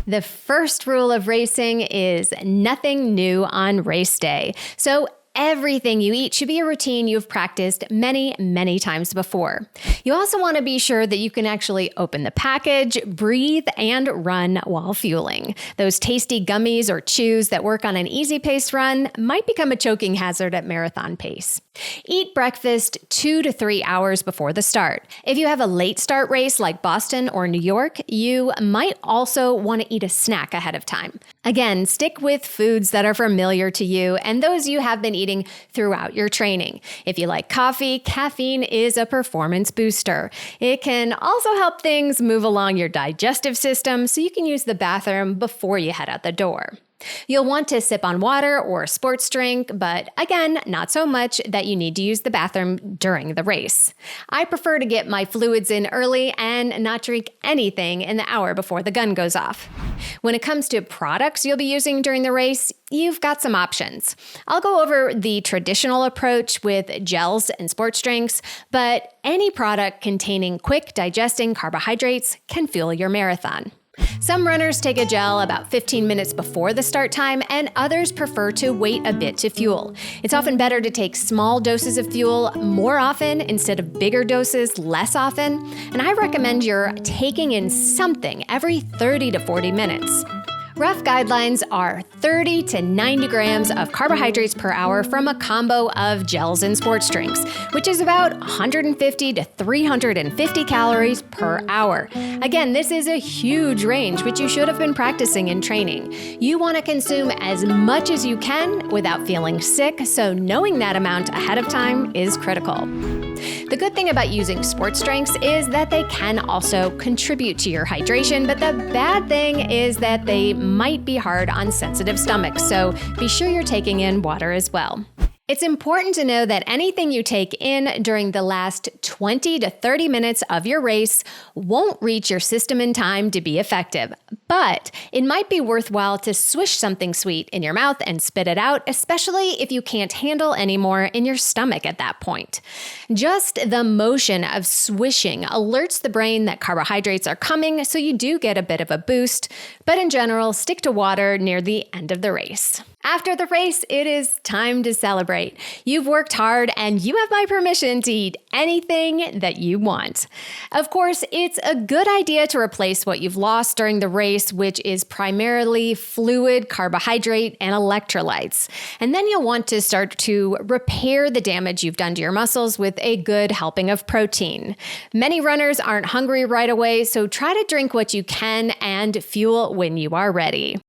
The first rule of racing is nothing new on race day. So everything you eat should be a routine you've practiced many, many times before. You also want to be sure that you can actually open the package, breathe, and run while fueling. Those tasty gummies or chews that work on an easy pace run might become a choking hazard at marathon pace. Eat breakfast 2 to 3 hours before the start. If you have a late start race like Boston or New York, you might also want to eat a snack ahead of time. Again, stick with foods that are familiar to you and those you have been eating throughout your training. If you like coffee, caffeine is a performance booster. It can also help things move along your digestive system so you can use the bathroom before you head out the door. You'll want to sip on water or a sports drink, but again, not so much that you need to use the bathroom during the race. I prefer to get my fluids in early and not drink anything in the hour before the gun goes off. When it comes to products you'll be using during the race, you've got some options. I'll go over the traditional approach with gels and sports drinks, but any product containing quick digesting carbohydrates can fuel your marathon. Some runners take a gel about 15 minutes before the start time, and others prefer to wait a bit to fuel. It's often better to take small doses of fuel more often instead of bigger doses less often, and I recommend you're taking in something every 30 to 40 minutes. Rough guidelines are 30 to 90 grams of carbohydrates per hour from a combo of gels and sports drinks, which is about 150 to 350 calories per hour. Again, this is a huge range, which you should have been practicing in training. You want to consume as much as you can without feeling sick, so knowing that amount ahead of time is critical. The good thing about using sports drinks is that they can also contribute to your hydration, but the bad thing is that they might be hard on sensitive stomachs, so be sure you're taking in water as well. It's important to know that anything you take in during the last 20 to 30 minutes of your race won't reach your system in time to be effective, but it might be worthwhile to swish something sweet in your mouth and spit it out, especially if you can't handle any more in your stomach at that point. Just the motion of swishing alerts the brain that carbohydrates are coming, so you do get a bit of a boost, but in general, stick to water near the end of the race. After the race, it is time to celebrate. You've worked hard and you have my permission to eat anything that you want. Of course, it's a good idea to replace what you've lost during the race, which is primarily fluid, carbohydrate, and electrolytes. And then you'll want to start to repair the damage you've done to your muscles with a good helping of protein. Many runners aren't hungry right away, so try to drink what you can and fuel when you are ready.